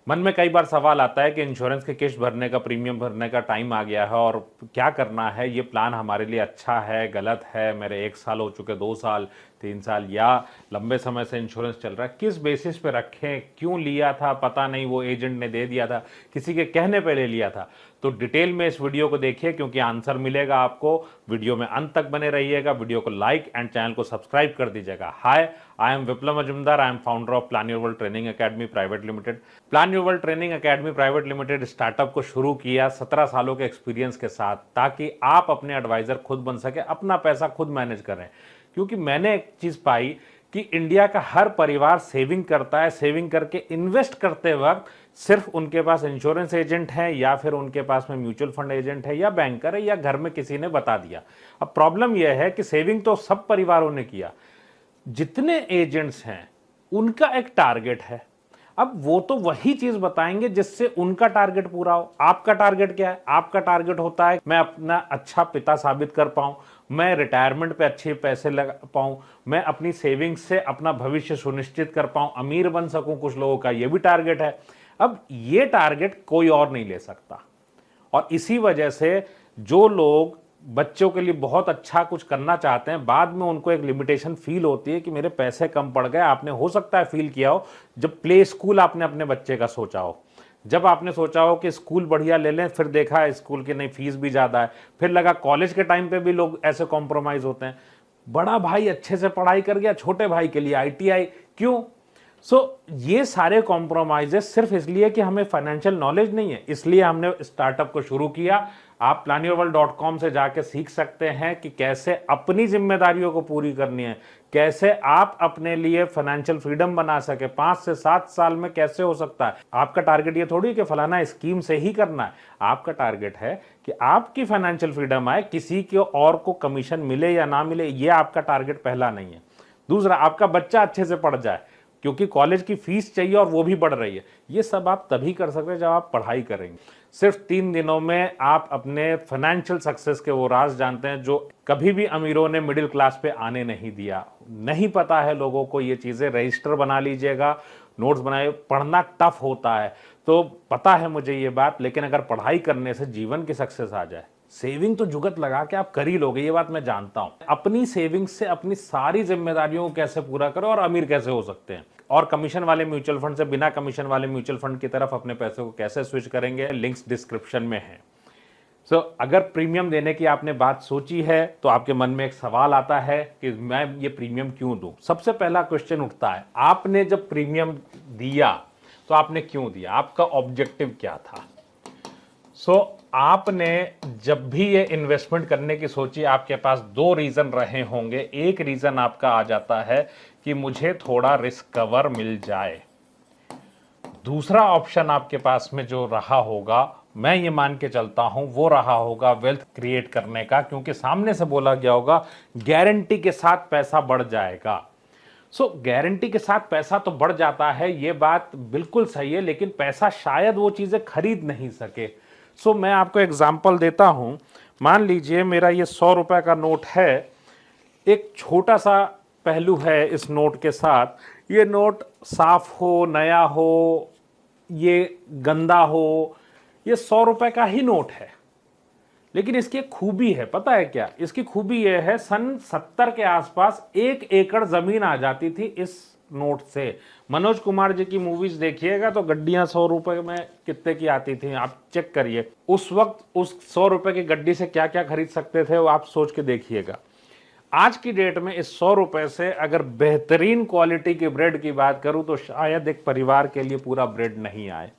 मन में कई बार सवाल आता है कि इंश्योरेंस के किश्त भरने का, प्रीमियम भरने का टाइम आ गया है और क्या करना है, ये प्लान हमारे लिए अच्छा है, गलत है, मेरे 1 साल हो चुके, 2 साल, 3 साल या लंबे समय से इंश्योरेंस चल रहा है, किस बेसिस पे रखें, क्यों लिया था, पता नहीं वो एजेंट ने दे दिया था, किसी के कहने पे ले लिया था। तो डिटेल में इस वीडियो को देखिए क्योंकि आंसर मिलेगा आपको। वीडियो में अंत तक बने रहिएगा, वीडियो को लाइक एंड चैनल को सब्सक्राइब कर दीजिएगा। Hi, I am Viplav Majumdar, I am founder of plan your world training academy private limited. Plan your world training academy private limited startup को शुरू किया 17 सालों के एक्सपीरियंस के साथ, ताकि आप अपने एडवाइजर खुद बन सके, अपना पैसा खुद मैनेज करें। क्योंकि मैंने एक चीज पाई कि इंडिया का हर परिवार सेविंग करता है, सेविंग करके इन्वेस्ट करते वक्त सिर्फ उनके पास इंश्योरेंस एजेंट है या फिर उनके पास में म्यूचुअल फंड एजेंट है या बैंकर है या घर में किसी ने बता दिया। अब प्रॉब्लम यह है कि सेविंग तो सब परिवारों ने किया, जितने एजेंट्स हैं उनका एक टारगेट है। अब वो तो वही चीज बताएंगे जिससे उनका टारगेट पूरा हो। आपका टारगेट क्या है? आपका टारगेट होता है मैं अपना अच्छा पिता साबित कर पाऊं, मैं रिटायरमेंट पे अच्छे पैसे लगा पाऊं, मैं अपनी सेविंग्स से अपना भविष्य सुनिश्चित कर पाऊं, अमीर बन सकूं। कुछ लोगों का ये भी टारगेट है। अब ये टारगेट कोई और नहीं ले सकता और इसी वजह से जो लोग बच्चों के लिए बहुत अच्छा कुछ करना चाहते हैं, बाद में उनको एक लिमिटेशन फील होती है कि मेरे पैसे कम पड़ गए। आपने हो सकता है फील किया हो जब प्ले स्कूल आपने अपने बच्चे का सोचा हो, जब आपने सोचा हो कि स्कूल बढ़िया ले लें, फिर देखा स्कूल की नहीं फीस भी ज़्यादा है, फिर लगा कॉलेज के टाइम पे भी लोग ऐसे कॉम्प्रोमाइज़ होते हैं। बड़ा भाई अच्छे से पढ़ाई कर गया, छोटे भाई के लिए ITI क्यों? ये सारे कॉम्प्रोमाइजेस सिर्फ इसलिए कि हमें फाइनेंशियल नॉलेज नहीं है, इसलिए हमने स्टार्टअप को शुरू किया। आप planyourworld.com से जाके सीख सकते हैं कि कैसे अपनी जिम्मेदारियों को पूरी करनी है, कैसे आप अपने लिए फाइनेंशियल फ्रीडम बना सके। 5 से 7 साल में कैसे हो सकता है। आपका टारगेट ये थोड़ी कि फलाना स्कीम से ही करना है, आपका टारगेट है कि आपकी फाइनेंशियल फ्रीडम आए, किसी के और को कमीशन मिले या ना मिले, ये आपका टारगेट पहला नहीं है। दूसरा, आपका बच्चा अच्छे से पढ़ जाए, क्योंकि कॉलेज की फीस चाहिए और वो भी बढ़ रही है। ये सब आप तभी कर सकते हैं जब आप पढ़ाई करेंगे। सिर्फ 3 दिनों में आप अपने फाइनेंशियल सक्सेस के वो राज जानते हैं जो कभी भी अमीरों ने मिडिल क्लास पे आने नहीं दिया। नहीं पता है लोगों को ये चीजें। रजिस्टर बना लीजिएगा, नोट्स बनाए। पढ़ना टफ होता है तो पता है मुझे ये बात, लेकिन अगर पढ़ाई करने से जीवन की सक्सेस आ जाए, सेविंग तो जुगत लगा के आप कर ही लोगे, ये बात मैं जानता हूं। अपनी सेविंग से अपनी सारी जिम्मेदारियों को कैसे पूरा करो और अमीर कैसे हो सकते हैं, और कमीशन वाले म्यूचुअल फंड से बिना कमीशन वाले म्यूचुअल फंड की तरफ अपने पैसे को कैसे स्विच करेंगे, लिंक्स डिस्क्रिप्शन में है। अगर प्रीमियम देने की आपने बात सोची है तो आपके मन में एक सवाल आता है कि मैं ये प्रीमियम क्यों दूं। सबसे पहला क्वेश्चन उठता है, आपने जब प्रीमियम दिया तो आपने क्यों दिया, आपका ऑब्जेक्टिव क्या था। आपने जब भी ये इन्वेस्टमेंट करने की सोची, आपके पास 2 रीजन रहे होंगे। एक रीजन आपका आ जाता है कि मुझे थोड़ा रिस्क कवर मिल जाए। दूसरा ऑप्शन आपके पास में जो रहा होगा, मैं ये मान के चलता हूं, वो रहा होगा वेल्थ क्रिएट करने का, क्योंकि सामने से बोला गया होगा गारंटी के साथ पैसा बढ़ जाएगा। गारंटी के साथ पैसा तो बढ़ जाता है, ये बात बिल्कुल सही है, लेकिन पैसा शायद वो चीजें खरीद नहीं सके। मैं आपको एग्जाम्पल देता हूं। मान लीजिए मेरा ये 100 रुपए का नोट है। एक छोटा सा पहलू है इस नोट के साथ, ये नोट साफ हो, नया हो, ये गंदा हो, ये 100 रुपए का ही नोट है। लेकिन इसकी एक खूबी है, पता है क्या? इसकी खूबी यह है, सन 70 के आसपास 1 एकड़ जमीन आ जाती थी इस नोट से। मनोज कुमार जी की मूवीज देखिएगा तो गड्डियां 100 रुपए में कितने की आती थी, आप चेक करिए। उस वक्त उस 100 रुपए की गड्डी से क्या क्या खरीद सकते थे वो आप सोच के देखिएगा। आज की डेट में इस 100 रुपए से अगर बेहतरीन क्वालिटी की ब्रेड की बात करूं तो शायद एक परिवार के लिए पूरा ब्रेड नहीं आए।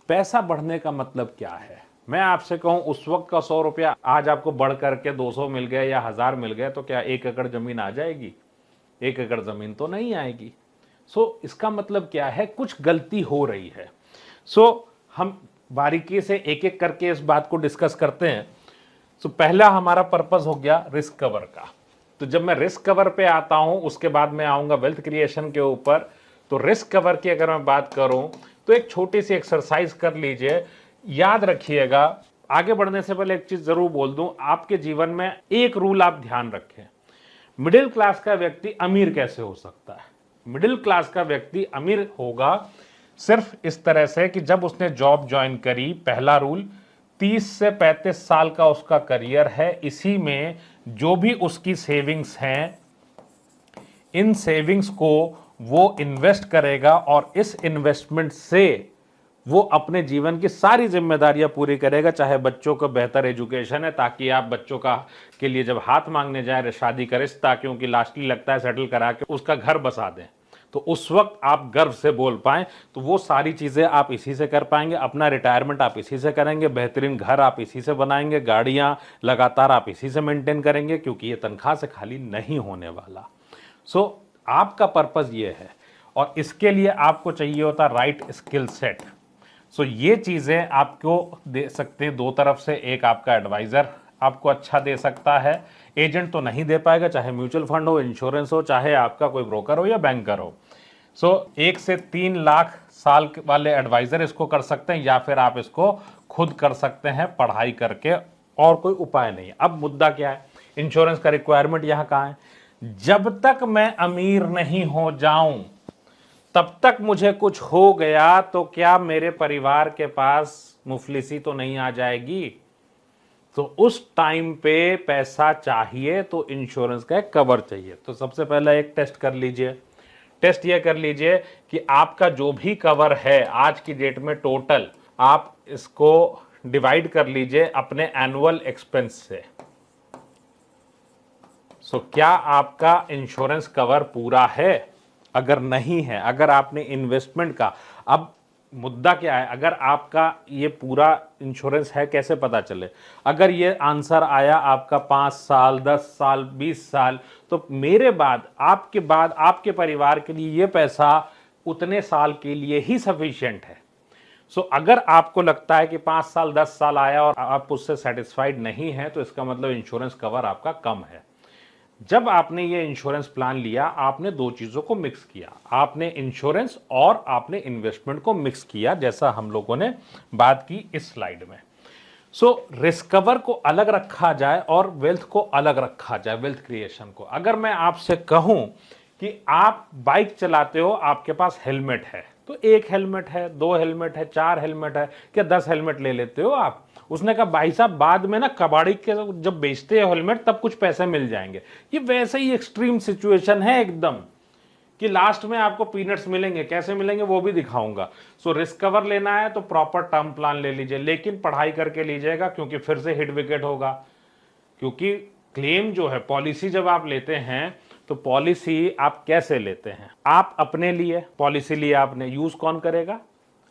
पैसा बढ़ने का मतलब क्या है? मैं आपसे कहूं, उस वक्त का 100 रुपया आज आपको बढ़ करके 200 मिल गए या 1000 मिल गए तो क्या 1 एकड़ जमीन आ जाएगी? 1 एकड़ जमीन तो नहीं आएगी। इसका मतलब क्या है? कुछ गलती हो रही है। हम बारीकी से एक एक करके इस बात को डिस्कस करते हैं। पहला हमारा पर्पस हो गया रिस्क कवर का। तो जब मैं रिस्क कवर पे आता हूं, उसके बाद मैं आऊंगा वेल्थ क्रिएशन के ऊपर। तो रिस्क कवर की अगर मैं बात करूं तो एक छोटी सी एक्सरसाइज कर लीजिए। याद रखिएगा, आगे बढ़ने से पहले एक चीज जरूर बोल दूं, आपके जीवन में एक रूल आप ध्यान रखें। मिडिल क्लास का व्यक्ति अमीर कैसे हो सकता है? मिडिल क्लास का व्यक्ति अमीर होगा सिर्फ इस तरह से कि जब उसने जॉब ज्वाइन करी, पहला रूल 30 से 35 साल का उसका करियर है, इसी में जो भी उसकी सेविंग्स हैं, इन सेविंग्स को वो इन्वेस्ट करेगा और इस इन्वेस्टमेंट से वो अपने जीवन की सारी जिम्मेदारियां पूरी करेगा। चाहे बच्चों को बेहतर एजुकेशन है, ताकि आप बच्चों का के लिए जब हाथ मांगने जाए, शादी का रिश्ता, क्योंकि लास्टली लगता है सेटल करा के उसका घर बसा दें, तो उस वक्त आप गर्व से बोल पाएं, तो वो सारी चीज़ें आप इसी से कर पाएंगे। अपना रिटायरमेंट आप इसी से करेंगे, बेहतरीन घर आप इसी से बनाएंगे, गाड़ियां लगातार आप इसी से मेंटेन करेंगे, क्योंकि ये तनख्वाह से खाली नहीं होने वाला। आपका पर्पज़ ये है, और इसके लिए आपको चाहिए होता राइट स्किल सेट। ये चीज़ें आपको दे सकते हैं दो तरफ से। एक आपका एडवाइज़र आपको अच्छा दे सकता है, एजेंट तो नहीं दे पाएगा, चाहे म्यूचुअल फंड हो, इंश्योरेंस हो, चाहे आपका कोई ब्रोकर हो या बैंकर हो। 1 से 3 लाख साल वाले एडवाइज़र इसको कर सकते हैं, या फिर आप इसको खुद कर सकते हैं पढ़ाई करके, और कोई उपाय नहीं है। अब मुद्दा क्या है, इंश्योरेंस का रिक्वायरमेंट यहाँ कहाँ है? जब तक मैं अमीर नहीं हो जाऊं, तब तक मुझे कुछ हो गया तो क्या मेरे परिवार के पास मुफलिसी तो नहीं आ जाएगी? तो उस टाइम पे पैसा चाहिए, तो इंश्योरेंस का एक कवर चाहिए। तो सबसे पहले एक टेस्ट कर लीजिए। टेस्ट ये कर लीजिए कि आपका जो भी कवर है आज की डेट में टोटल, आप इसको डिवाइड कर लीजिए अपने एनुअल एक्सपेंस से। क्या आपका इंश्योरेंस कवर पूरा है? अगर नहीं है, अगर आपने इन्वेस्टमेंट का, अब मुद्दा क्या है, अगर आपका ये पूरा इंश्योरेंस है कैसे पता चले? अगर ये आंसर आया आपका 5 साल, 10 साल, 20 साल, तो मेरे बाद आपके परिवार के लिए ये पैसा उतने साल के लिए ही सफिशिएंट है। अगर आपको लगता है कि 5 साल 10 साल आया और आप उससे सेटिस्फाइड नहीं है, तो इसका मतलब इंश्योरेंस कवर आपका कम है। जब आपने ये इंश्योरेंस प्लान लिया, आपने दो चीजों को मिक्स किया, आपने इंश्योरेंस और आपने इन्वेस्टमेंट को मिक्स किया, जैसा हम लोगों ने बात की इस स्लाइड में। रिस्क कवर को अलग रखा जाए और वेल्थ को अलग रखा जाए, वेल्थ क्रिएशन को। अगर मैं आपसे कहूं कि आप बाइक चलाते हो, आपके पास हेलमेट है, तो 1 हेलमेट है, 2 हेलमेट है, 4 हेलमेट है, क्या 10 हेलमेट ले लेते हो आप? उसने कहा भाई साहब बाद में ना कबाड़ी के जब बेचते हैं हेलमेट तब कुछ पैसे मिल जाएंगे। ये वैसे ही एक्सट्रीम सिचुएशन है एकदम, कि लास्ट में आपको पीनट्स मिलेंगे। कैसे मिलेंगे वो भी दिखाऊंगा। रिस्क कवर लेना है तो प्रॉपर टर्म प्लान ले लीजिए, लेकिन पढ़ाई करके लीजिएगा, क्योंकि फिर से हिट विकेट होगा। क्योंकि क्लेम जो है, पॉलिसी जब आप लेते हैं, तो पॉलिसी आप कैसे लेते हैं? आप अपने लिए पॉलिसी लिए, आपने यूज कौन करेगा?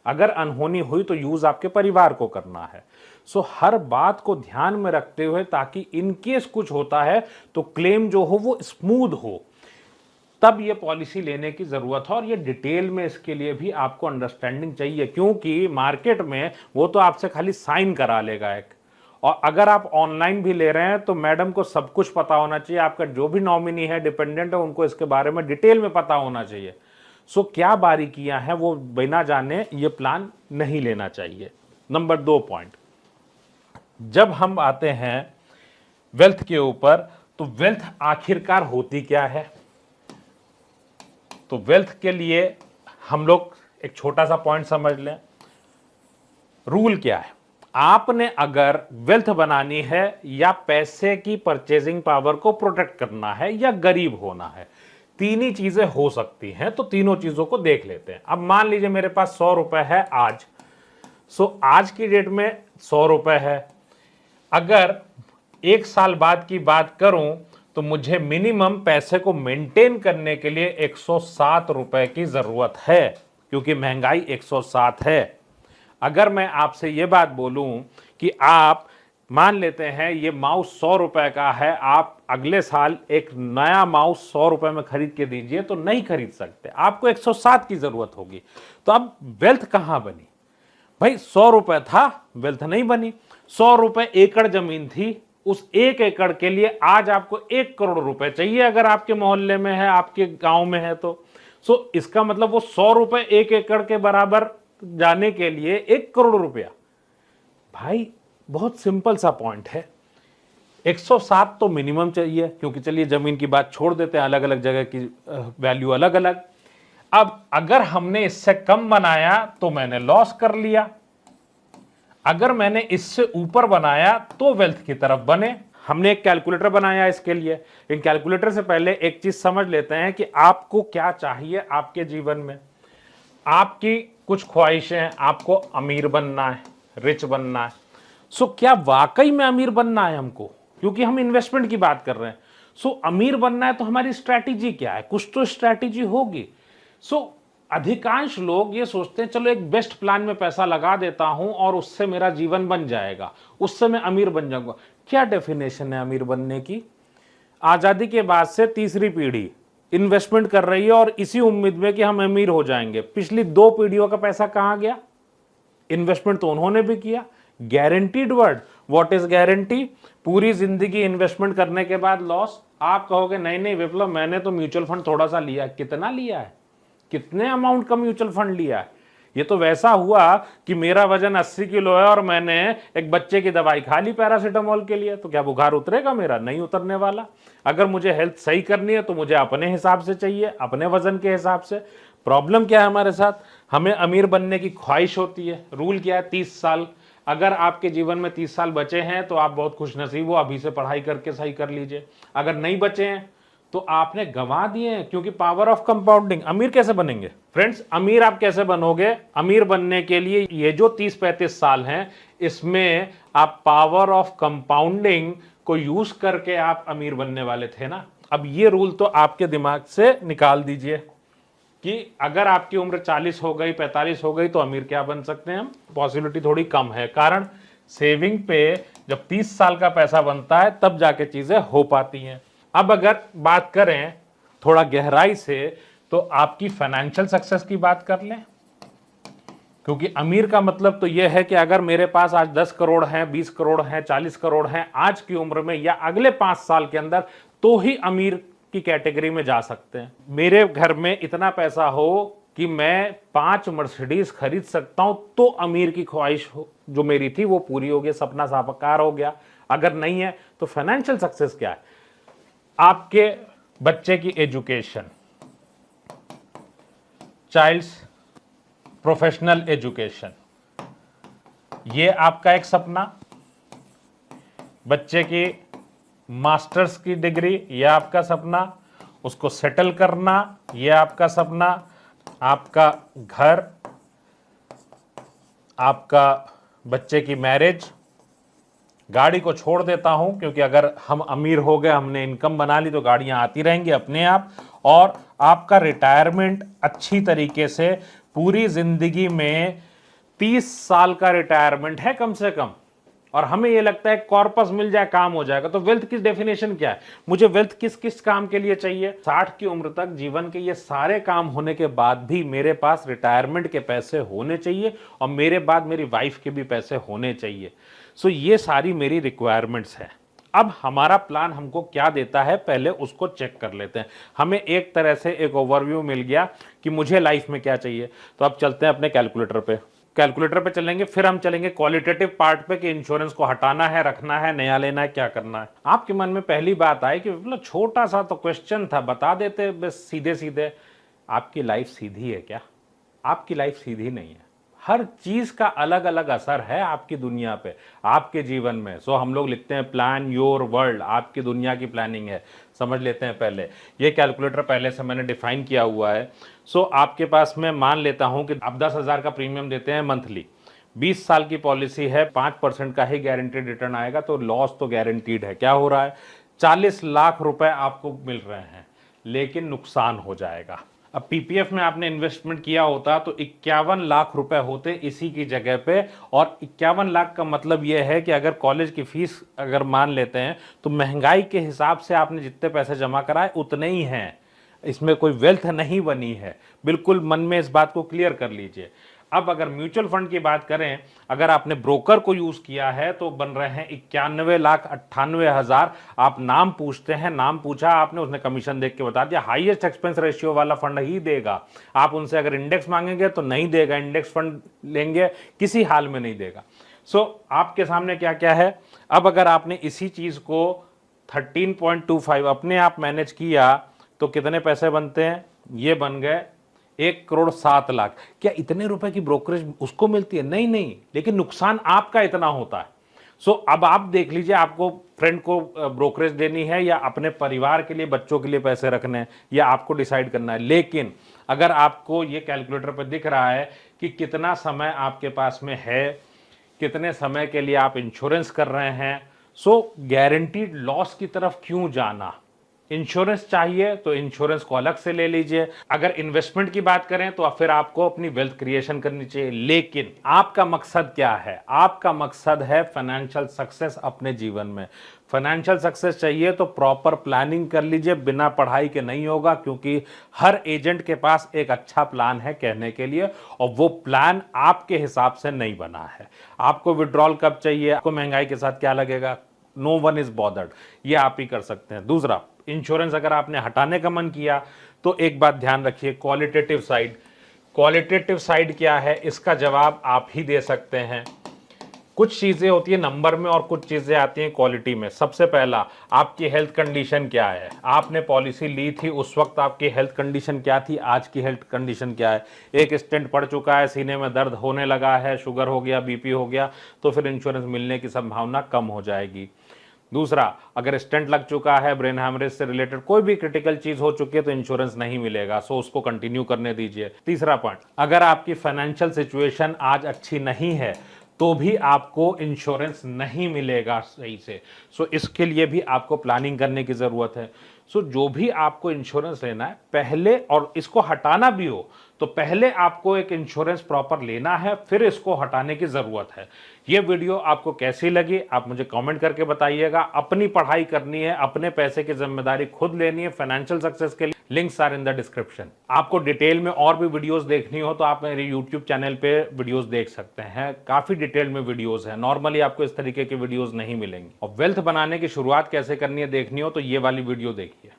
अगर अनहोनी हुई तो यूज आपके परिवार को करना है। हर बात को ध्यान में रखते हुए, ताकि इनकेस कुछ होता है तो क्लेम जो हो वो स्मूथ हो, तब ये पॉलिसी लेने की जरूरत है। और ये डिटेल में इसके लिए भी आपको अंडरस्टैंडिंग चाहिए, क्योंकि मार्केट में वो तो आपसे खाली साइन करा लेगा एक, और अगर आप ऑनलाइन भी ले रहे हैं तो मैडम को सब कुछ पता होना चाहिए। आपका जो भी नॉमिनी है, डिपेंडेंट है, उनको इसके बारे में डिटेल में पता होना चाहिए। क्या बारीकियां हैं वो बिना जाने ये प्लान नहीं लेना चाहिए। नंबर 2 पॉइंट, जब हम आते हैं वेल्थ के ऊपर, तो वेल्थ आखिरकार होती क्या है? तो वेल्थ के लिए हम लोग एक छोटा सा पॉइंट समझ लें। रूल क्या है? आपने अगर वेल्थ बनानी है, या पैसे की परचेजिंग पावर को प्रोटेक्ट करना है, या गरीब होना है, तीन ही चीजें हो सकती हैं। तो तीनों चीजों को देख लेते हैं। अब मान लीजिए मेरे पास 100 रुपए है आज, आज की डेट में 100 रुपए है। अगर 1 साल बाद की बात करूं, तो मुझे मिनिमम पैसे को मेंटेन करने के लिए 107 रुपए की जरूरत है, क्योंकि महंगाई 107 है। अगर मैं आपसे यह बात बोलूं कि आप मान लेते हैं ये माउस 100 रुपए का है, आप अगले साल एक नया माउस 100 रुपए में खरीद के दीजिए, तो नहीं खरीद सकते, आपको 107 की जरूरत होगी। तो अब वेल्थ कहां बनी भाई? 100 रुपए था, वेल्थ नहीं बनी। 100 रुपए एकड़ जमीन थी, उस 1 एकड़ के लिए आज आपको 1 करोड़ रुपए चाहिए, अगर आपके मोहल्ले में है, आपके गांव में है तो। इसका मतलब वो 100 रुपए 1 एकड़ के बराबर जाने के लिए 1 करोड़ रुपया। भाई बहुत सिंपल सा पॉइंट है। 107 तो मिनिमम चाहिए, क्योंकि चलिए जमीन की बात छोड़ देते हैं, अलग अलग जगह की वैल्यू अलग अलग। अब अगर हमने इससे कम बनाया तो मैंने लॉस कर लिया, अगर मैंने इससे ऊपर बनाया तो वेल्थ की तरफ बने। हमने एक कैलकुलेटर बनाया इसके लिए। इन कैलकुलेटर से पहले एक चीज समझ लेते हैं कि आपको क्या चाहिए आपके जीवन में। आपकी कुछ ख्वाहिशें हैं, आपको अमीर बनना है, रिच बनना है। सो क्या वाकई में अमीर बनना है हमको? क्योंकि हम इन्वेस्टमेंट की बात कर रहे हैं। सो अमीर बनना है तो हमारी स्ट्रैटेजी क्या है? कुछ तो स्ट्रैटेजी होगी। सो अधिकांश लोग ये सोचते हैं चलो एक बेस्ट प्लान में पैसा लगा देता हूं और उससे मेरा जीवन बन जाएगा, उससे मैं अमीर बन जाऊंगा। क्या डेफिनेशन है अमीर बनने की? आजादी के बाद से तीसरी पीढ़ी इन्वेस्टमेंट कर रही है और इसी उम्मीद में कि हम अमीर हो जाएंगे। पिछली 2 पीढ़ियों का पैसा कहां गया? इन्वेस्टमेंट तो उन्होंने भी किया। Guaranteed word, what is guarantee? पूरी जिंदगी इन्वेस्टमेंट करने के बाद लॉस। आप कहोगे नहीं नहीं विप्लव, मैंने तो म्यूचुअल फंड थोड़ा सा लिया। कितना लिया है? कितने अमाउंट का म्यूचुअल फंड लिया है? ये तो वैसा हुआ कि मेरा वजन 80 किलो है और मैंने एक बच्चे की दवाई खा ली पैरासीटामोल के लिए, तो क्या बुखार उतरेगा मेरा? नहीं उतरने वाला। अगर मुझे हेल्थ सही करनी है तो मुझे अपने हिसाब से चाहिए, अपने वजन के हिसाब से। प्रॉब्लम क्या है हमारे साथ? हमें अमीर बनने की ख्वाहिश होती है। रूल क्या है? 30 साल। अगर आपके जीवन में 30 साल बचे हैं तो आप बहुत खुशनसीब हो, अभी से पढ़ाई करके सही कर लीजिए। अगर नहीं बचे हैं तो आपने गंवा दिए हैं, क्योंकि पावर ऑफ कंपाउंडिंग। अमीर कैसे बनेंगे फ्रेंड्स? अमीर आप कैसे बनोगे? अमीर बनने के लिए ये जो 30-35 साल हैं, इसमें आप पावर ऑफ कंपाउंडिंग को यूज करके आप अमीर बनने वाले थे ना। अब ये रूल तो आपके दिमाग से निकाल दीजिए कि अगर आपकी उम्र 40 हो गई, 45 हो गई तो अमीर क्या बन सकते हैं हम? पॉसिबिलिटी थोड़ी कम है। कारण सेविंग पे जब 30 साल का पैसा बनता है तब जाके चीजें हो पाती हैं। अब अगर बात करें थोड़ा गहराई से तो आपकी फाइनेंशियल सक्सेस की बात कर लें, क्योंकि अमीर का मतलब तो यह है कि अगर मेरे पास आज 10 करोड़ हैं, 20 करोड़ हैं, 40 करोड़ हैं आज की उम्र में या अगले 5 साल के अंदर, तो ही अमीर की कैटेगरी में जा सकते हैं। मेरे घर में इतना पैसा हो कि मैं 5 मर्सिडीज खरीद सकता हूं तो अमीर की ख्वाहिश जो मेरी थी वो पूरी हो गई, सपना साकार हो गया। अगर नहीं है तो फाइनेंशियल सक्सेस क्या है? आपके बच्चे की एजुकेशन, चाइल्ड्स प्रोफेशनल एजुकेशन, ये आपका एक सपना। बच्चे की मास्टर्स की डिग्री, ये आपका सपना। उसको सेटल करना, ये आपका सपना। आपका घर, आपका बच्चे की मैरिज। गाड़ी को छोड़ देता हूं क्योंकि अगर हम अमीर हो गए, हमने इनकम बना ली तो गाड़ियां आती रहेंगी अपने आप। और आपका रिटायरमेंट अच्छी तरीके से, पूरी जिंदगी में 30 साल का रिटायरमेंट है कम से कम। और हमें यह लगता है कॉर्पस मिल जाए काम हो जाएगा। तो वेल्थ की डेफिनेशन क्या है? मुझे वेल्थ किस किस काम के लिए चाहिए? 60 की उम्र तक जीवन के ये सारे काम होने के बाद भी मेरे पास रिटायरमेंट के पैसे होने चाहिए और मेरे बाद मेरी वाइफ के भी पैसे होने चाहिए। सो ये सारी मेरी रिक्वायरमेंट्स है। अब हमारा प्लान हमको क्या देता है, पहले उसको चेक कर लेते हैं। हमें एक तरह से एक ओवरव्यू मिल गया कि मुझे लाइफ में क्या चाहिए। तो अब चलते हैं अपने कैलकुलेटर पे। कैलकुलेटर पे चलेंगे, फिर हम चलेंगे क्वालिटेटिव पार्ट पे कि इंश्योरेंस को हटाना है, रखना है, नया लेना है, क्या करना है। आपके मन में पहली बात आई कि मतलब छोटा सा तो क्वेश्चन था, बता देते बस सीधे सीधे। आपकी लाइफ सीधी है क्या? आपकी लाइफ सीधी नहीं है। हर चीज का अलग अलग असर है आपकी दुनिया पे, आपके जीवन में। सो हम लोग लिखते हैं प्लान योर वर्ल्ड, आपकी दुनिया की प्लानिंग है। समझ लेते हैं पहले। ये कैलकुलेटर पहले से मैंने डिफाइन किया हुआ है। सो आपके पास मैं मान लेता हूं कि आप 10,000 का प्रीमियम देते हैं मंथली, 20 साल की पॉलिसी है, 5% का ही गारंटीड रिटर्न आएगा, तो लॉस तो गारंटीड है। क्या हो रहा है? 40 लाख रुपए आपको मिल रहे हैं, लेकिन नुकसान हो जाएगा। अब पीपीएफ में आपने इन्वेस्टमेंट किया होता तो 51 लाख रुपए होते इसी की जगह पे। और 51 लाख का मतलब यह है कि अगर कॉलेज की फीस अगर मान लेते हैं तो महंगाई के हिसाब से आपने जितने पैसे जमा कराए उतने ही हैं। इसमें कोई वेल्थ नहीं बनी है। बिल्कुल मन में इस बात को क्लियर कर लीजिए। अब अगर म्यूचुअल फंड की बात करें, अगर आपने ब्रोकर को यूज किया है तो बन रहे हैं 91,98,000। आप नाम पूछते हैं, नाम पूछा आपने, उसने कमीशन देख के बता दिया हाईएस्ट एक्सपेंस रेशियो वाला फंड ही देगा। आप उनसे अगर इंडेक्स मांगेंगे तो नहीं देगा, इंडेक्स फंड लेंगे किसी हाल में नहीं देगा। सो आपके सामने क्या क्या है। अब अगर आपने इसी चीज को 13.25 अपने आप मैनेज किया तो कितने पैसे बनते हैं? ये बन गए 1,07,00,000। क्या इतने रुपए की ब्रोकरेज उसको मिलती है? नहीं नहीं, लेकिन नुकसान आपका इतना होता है। सो अब आप देख लीजिए, आपको फ्रेंड को ब्रोकरेज देनी है या अपने परिवार के लिए, बच्चों के लिए पैसे रखने हैं, या आपको डिसाइड करना है। लेकिन अगर आपको ये कैलकुलेटर पर दिख रहा है कि कितना समय आपके पास में है, कितने समय के लिए आप इंश्योरेंस कर रहे हैं, सो गारंटीड लॉस की तरफ क्यों जाना। इंश्योरेंस चाहिए तो इंश्योरेंस को अलग से ले लीजिए। अगर इन्वेस्टमेंट की बात करें तो फिर आपको अपनी वेल्थ क्रिएशन करनी चाहिए। लेकिन आपका मकसद क्या है? आपका मकसद है फाइनेंशियल सक्सेस अपने जीवन में। फाइनेंशियल सक्सेस चाहिए तो प्रॉपर प्लानिंग कर लीजिए, बिना पढ़ाई के नहीं होगा, क्योंकि हर एजेंट के पास एक अच्छा प्लान है कहने के लिए, और वो प्लान आपके हिसाब से नहीं बना है। आपको विड्रॉल कब चाहिए, आपको महंगाई के साथ क्या लगेगा, नो वन इज बॉदर्ड, ये आप ही कर सकते हैं। दूसरा, इंश्योरेंस अगर आपने हटाने का मन किया तो एक बात ध्यान रखिए, क्वालिटेटिव साइड। क्वालिटेटिव साइड क्या है, इसका जवाब आप ही दे सकते हैं। कुछ चीजें होती है नंबर में और कुछ चीजें आती हैं क्वालिटी में। सबसे पहला, आपकी हेल्थ कंडीशन क्या है। आपने पॉलिसी ली थी, उस वक्त आपकी हेल्थ कंडीशन क्या थी, आज की हेल्थ कंडीशन क्या है। एक स्टेंट पड़ चुका है, सीने में दर्द होने लगा है, शुगर हो गया, बीपी हो गया, तो फिर इंश्योरेंस मिलने की संभावना कम हो जाएगी। दूसरा, अगर स्टेंट लग चुका है, ब्रेन हैमरेज से रिलेटेड कोई भी क्रिटिकल चीज हो चुकी है, तो इंश्योरेंस नहीं मिलेगा, सो उसको कंटिन्यू करने दीजिए। तीसरा पॉइंट, अगर आपकी फाइनेंशियल सिचुएशन आज अच्छी नहीं है तो भी आपको इंश्योरेंस नहीं मिलेगा सही से। सो इसके लिए भी आपको प्लानिंग करने की जरूरत है। सो जो भी आपको इंश्योरेंस लेना है पहले, और इसको हटाना भी हो तो पहले आपको एक इंश्योरेंस प्रॉपर लेना है, फिर इसको हटाने की जरूरत है। ये वीडियो आपको कैसी लगी आप मुझे कमेंट करके बताइएगा। अपनी पढ़ाई करनी है, अपने पैसे की जिम्मेदारी खुद लेनी है फाइनेंशियल सक्सेस के लिए। Links are in the description. आपको डिटेल में और भी वीडियोस देखनी हो तो आप मेरे यूट्यूब चैनल पे वीडियोस देख सकते हैं, काफी डिटेल में वीडियोस हैं। नॉर्मली आपको इस तरीके के वीडियोस नहीं मिलेंगे। और वेल्थ बनाने की शुरुआत कैसे करनी है देखनी हो तो ये वाली वीडियो देखिए।